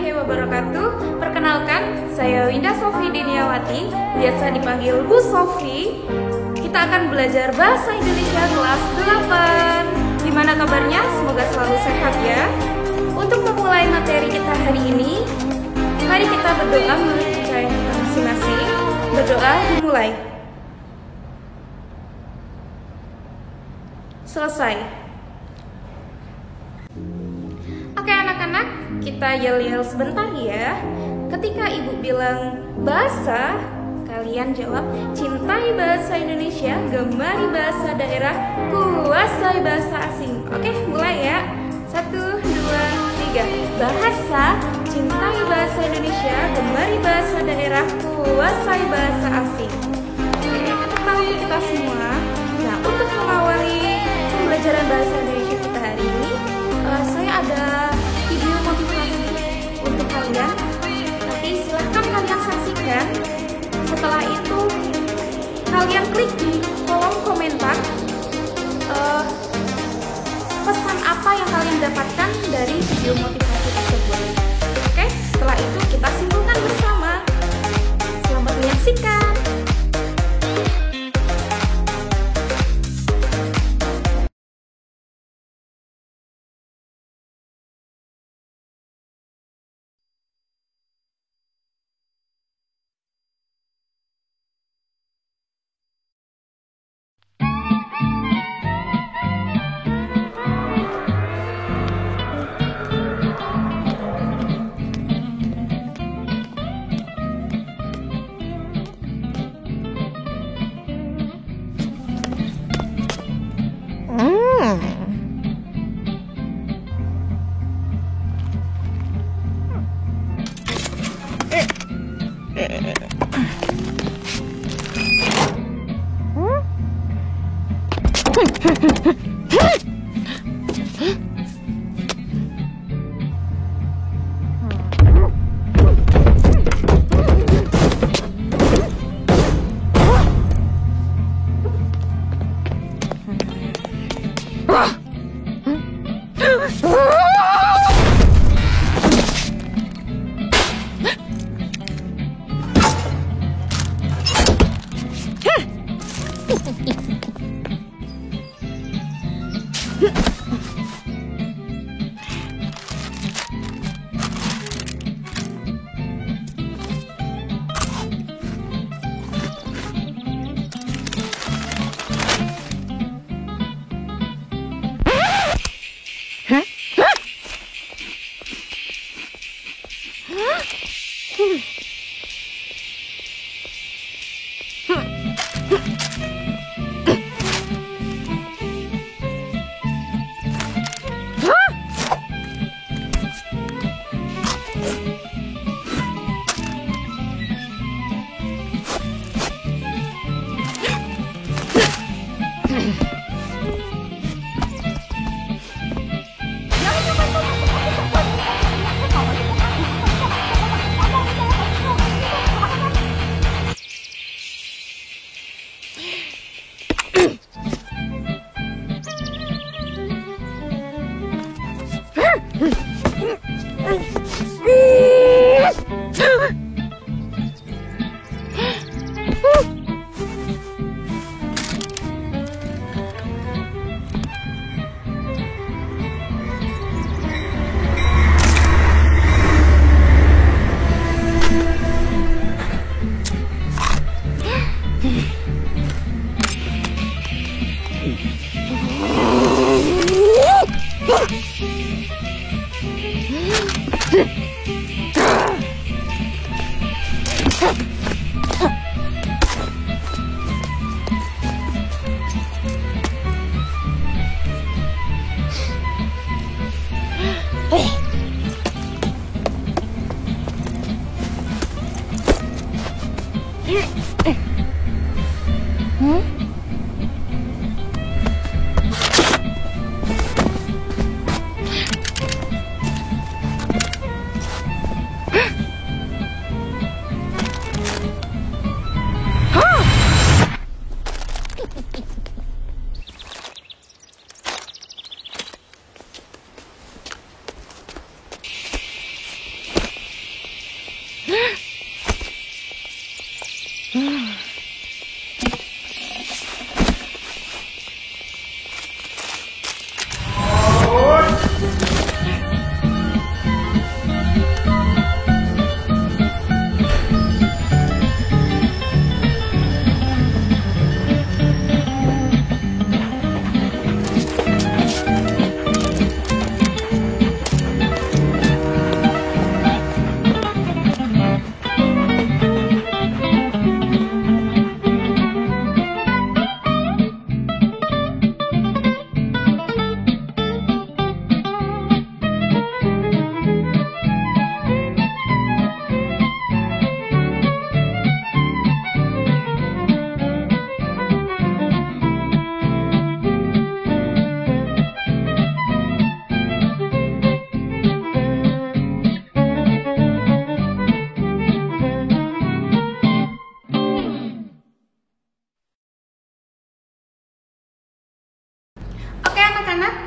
warahmatullahi wabarakatuh. Perkenalkan, saya Winda Sofi Diniawati, biasa dipanggil Bu Sofi. Kita akan belajar Bahasa Indonesia kelas 8. Gimana kabarnya? Semoga selalu sehat ya. Untuk memulai materi kita hari ini, mari kita berdoa menurut kepercayaan kita masing-masing. Berdoa dimulai. Selesai. Oke anak-anak, kita yel-yel sebentar ya. Ketika ibu bilang bahasa, kalian jawab cintai bahasa Indonesia, gemari bahasa daerah, kuasai bahasa asing. Oke, mulai ya. 1, 2, 3. Bahasa, cintai bahasa Indonesia, gemari bahasa daerah, kuasai bahasa asing. Oke, tepuk tangan untuk kita semua. Nah, untuk mengawali pembelajaran bahasa Indonesia kita hari ini, saya ada video motivasi untuk kalian. Nanti silahkan kalian saksikan. Setelah itu kalian klik di kolom komentar pesan apa yang kalian dapatkan dari video motivasi tersebut. Oke, setelah itu kita simpulkan bersama. Selamat menyaksikan.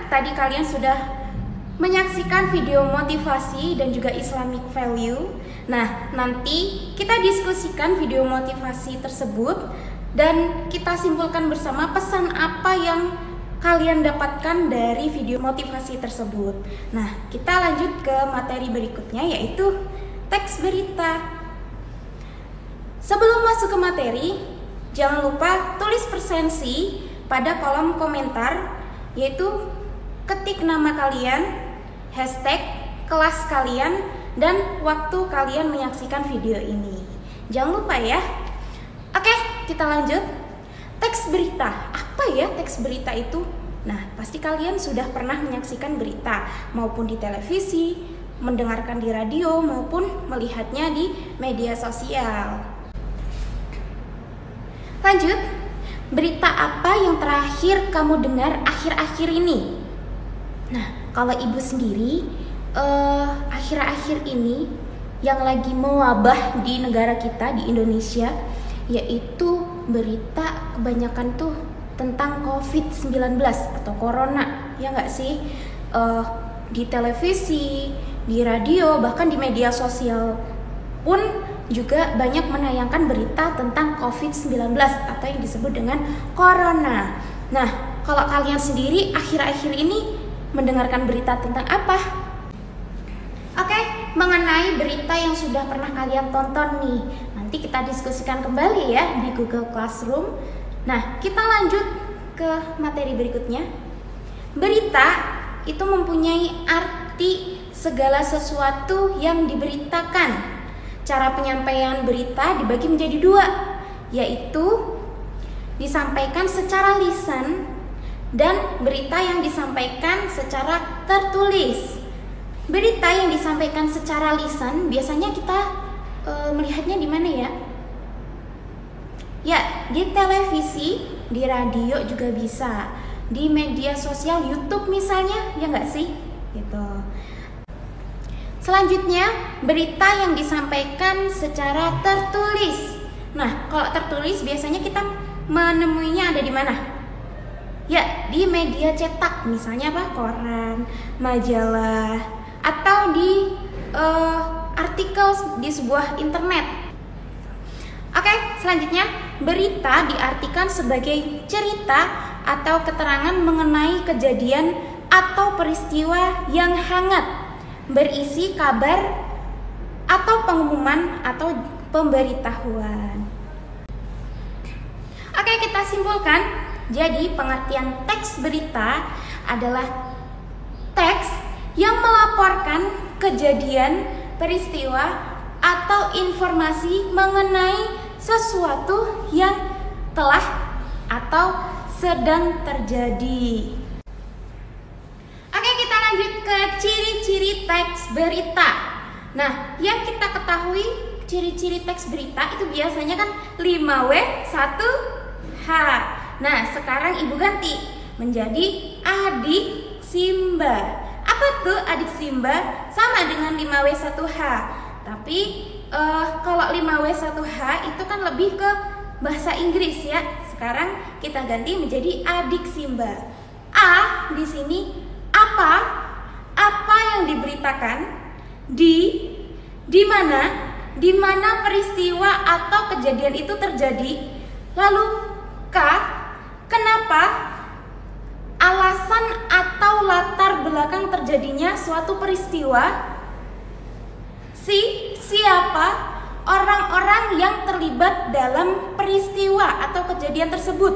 tadi kalian sudah menyaksikan video motivasi dan juga Islamic value. Nah, nanti kita diskusikan video motivasi tersebut dan kita simpulkan bersama pesan apa yang kalian dapatkan dari video motivasi tersebut. Nah, kita lanjut ke materi berikutnya, yaitu teks berita. Sebelum masuk ke materi, jangan lupa tulis presensi pada kolom komentar, yaitu ketik nama kalian, hashtag kelas kalian, dan waktu kalian menyaksikan video ini. Jangan lupa ya. Oke, kita lanjut. Teks berita. Apa ya teks berita itu? Nah, pasti kalian sudah pernah menyaksikan berita, maupun di televisi, mendengarkan di radio, maupun melihatnya di media sosial. Lanjut, berita apa yang terakhir kamu dengar akhir-akhir ini? Nah, kalau ibu sendiri, akhir-akhir ini yang lagi mewabah di negara kita, di Indonesia, yaitu berita kebanyakan tuh tentang COVID-19 atau Corona, ya nggak sih? Di televisi, di radio, bahkan di media sosial pun juga banyak menayangkan berita tentang COVID-19 atau yang disebut dengan Corona. Nah, kalau kalian sendiri akhir-akhir ini mendengarkan berita tentang apa? Oke, mengenai berita yang sudah pernah kalian tonton nih, nanti kita diskusikan kembali ya di Google Classroom. Nah, kita lanjut ke materi berikutnya. Berita itu mempunyai arti segala sesuatu yang diberitakan. Cara penyampaian berita dibagi menjadi dua, yaitu disampaikan secara lisan dan berita yang disampaikan secara tertulis. Berita yang disampaikan secara lisan biasanya kita melihatnya di mana ya? Ya, di televisi, di radio juga bisa, di media sosial YouTube misalnya, ya nggak sih? Gitu. Selanjutnya, berita yang disampaikan secara tertulis. Nah, kalau tertulis biasanya kita menemuinya ada di mana? Ya, di media cetak, misalnya apa? Koran, majalah, atau di artikel di sebuah internet. Oke, selanjutnya, berita diartikan sebagai cerita atau keterangan mengenai kejadian atau peristiwa yang hangat, berisi kabar atau pengumuman atau pemberitahuan. Oke, kita simpulkan. Jadi, pengertian teks berita adalah teks yang melaporkan kejadian, peristiwa, atau informasi mengenai sesuatu yang telah atau sedang terjadi. Oke, kita lanjut ke ciri-ciri teks berita. Nah, yang kita ketahui ciri-ciri teks berita itu biasanya kan 5W 1H. Nah, sekarang ibu ganti menjadi adik Simba. Apa tuh adik Simba? Sama dengan 5W 1H. Tapi kalau 5W 1H itu kan lebih ke bahasa Inggris ya. Sekarang kita ganti menjadi adik Simba. A di sini apa? Apa yang diberitakan? Di mana? Di mana peristiwa atau kejadian itu terjadi? Lalu K, kenapa? Alasan atau latar belakang terjadinya suatu peristiwa. Siapa orang-orang yang terlibat dalam peristiwa atau kejadian tersebut.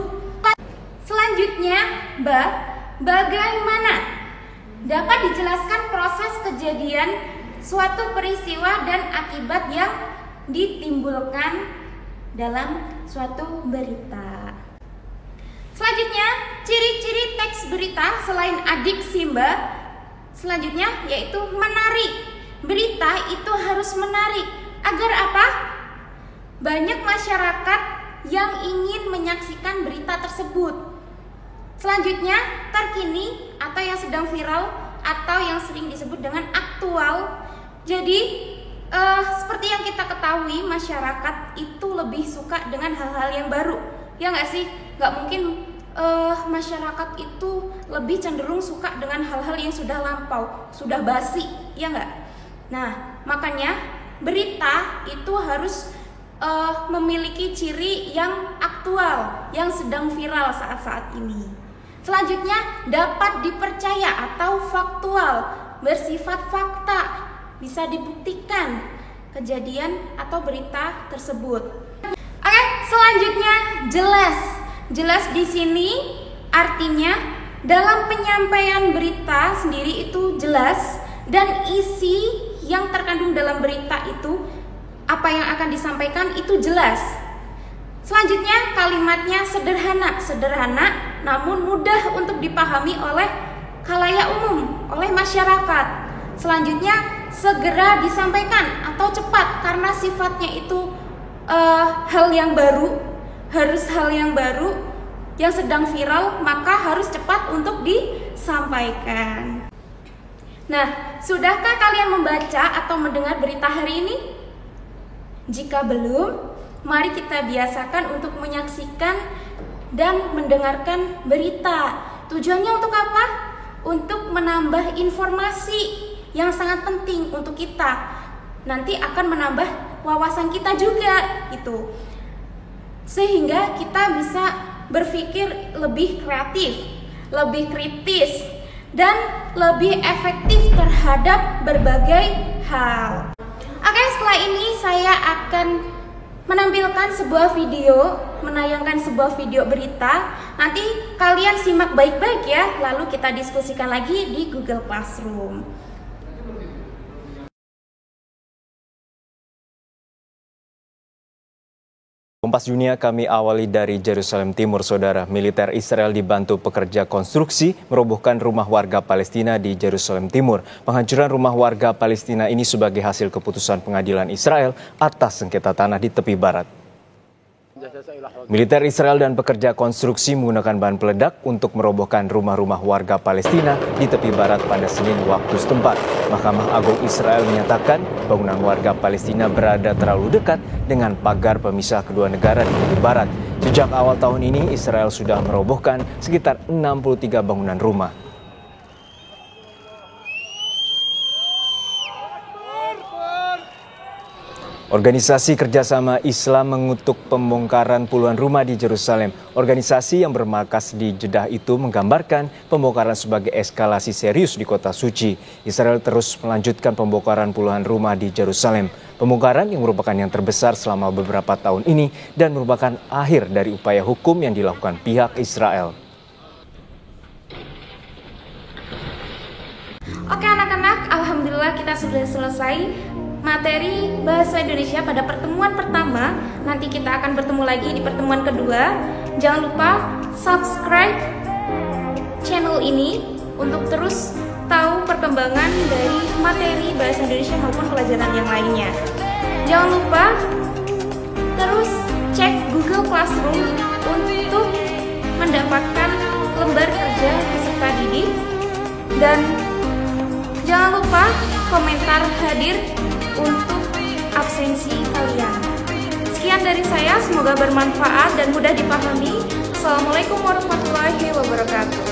Selanjutnya, bagaimana dapat dijelaskan proses kejadian suatu peristiwa dan akibat yang ditimbulkan dalam suatu berita. Selanjutnya, ciri-ciri teks berita selain adik Simba selanjutnya yaitu menarik. Berita itu harus menarik. Agar apa? Banyak masyarakat yang ingin menyaksikan berita tersebut. Selanjutnya, terkini atau yang sedang viral atau yang sering disebut dengan aktual. Jadi, seperti yang kita ketahui, masyarakat itu lebih suka dengan hal-hal yang baru. Ya nggak sih? Nggak mungkin masyarakat itu lebih cenderung suka dengan hal-hal yang sudah lampau, sudah basi, ya nggak? Nah, makanya berita itu harus memiliki ciri yang aktual, yang sedang viral saat-saat ini. Selanjutnya, dapat dipercaya atau faktual, bersifat fakta, bisa dibuktikan kejadian atau berita tersebut. Oke, selanjutnya jelas. Jelas di sini artinya dalam penyampaian berita sendiri itu jelas dan isi yang terkandung dalam berita itu apa yang akan disampaikan itu jelas. Selanjutnya kalimatnya sederhana namun mudah untuk dipahami oleh khalayak umum, oleh masyarakat. Selanjutnya segera disampaikan atau cepat karena sifatnya itu hal yang baru, harus hal yang baru yang sedang viral, maka harus cepat untuk disampaikan. Nah, sudahkah kalian membaca atau mendengar berita hari ini? Jika belum, mari kita biasakan untuk menyaksikan dan mendengarkan berita. Tujuannya untuk apa? Untuk menambah informasi yang sangat penting untuk kita. Nanti akan menambah wawasan kita juga gitu. Sehingga kita bisa berpikir lebih kreatif, lebih kritis, dan lebih efektif terhadap berbagai hal. Oke, setelah ini saya akan menampilkan sebuah video, menayangkan sebuah video berita. Nanti kalian simak baik-baik ya, lalu kita diskusikan lagi di Google Classroom. Kompas Dunia kami awali dari Yerusalem Timur, Saudara. Militer Israel dibantu pekerja konstruksi merobohkan rumah warga Palestina di Yerusalem Timur. Penghancuran rumah warga Palestina ini sebagai hasil keputusan pengadilan Israel atas sengketa tanah di tepi barat. Militer Israel dan pekerja konstruksi menggunakan bahan peledak untuk merobohkan rumah-rumah warga Palestina di tepi barat pada Senin waktu setempat. Mahkamah Agung Israel menyatakan bangunan warga Palestina berada terlalu dekat dengan pagar pemisah kedua negara di tepi barat. Sejak awal tahun ini, Israel sudah merobohkan sekitar 63 bangunan rumah. Organisasi Kerjasama Islam mengutuk pembongkaran puluhan rumah di Yerusalem. Organisasi yang bermarkas di Jeddah itu menggambarkan pembongkaran sebagai eskalasi serius di kota suci. Israel terus melanjutkan pembongkaran puluhan rumah di Yerusalem. Pembongkaran yang merupakan yang terbesar selama beberapa tahun ini dan merupakan akhir dari upaya hukum yang dilakukan pihak Israel. Oke anak-anak, alhamdulillah kita sudah selesai materi bahasa Indonesia pada pertemuan pertama. Nanti kita akan bertemu lagi di pertemuan kedua. Jangan lupa subscribe channel ini untuk terus tahu perkembangan dari materi bahasa Indonesia maupun pelajaran yang lainnya. Jangan lupa terus cek Google Classroom untuk mendapatkan lembar kerja peserta didik. Dan jangan lupa komentar hadir untuk absensi kalian. Sekian dari saya, semoga bermanfaat dan mudah dipahami. Assalamualaikum warahmatullahi wabarakatuh.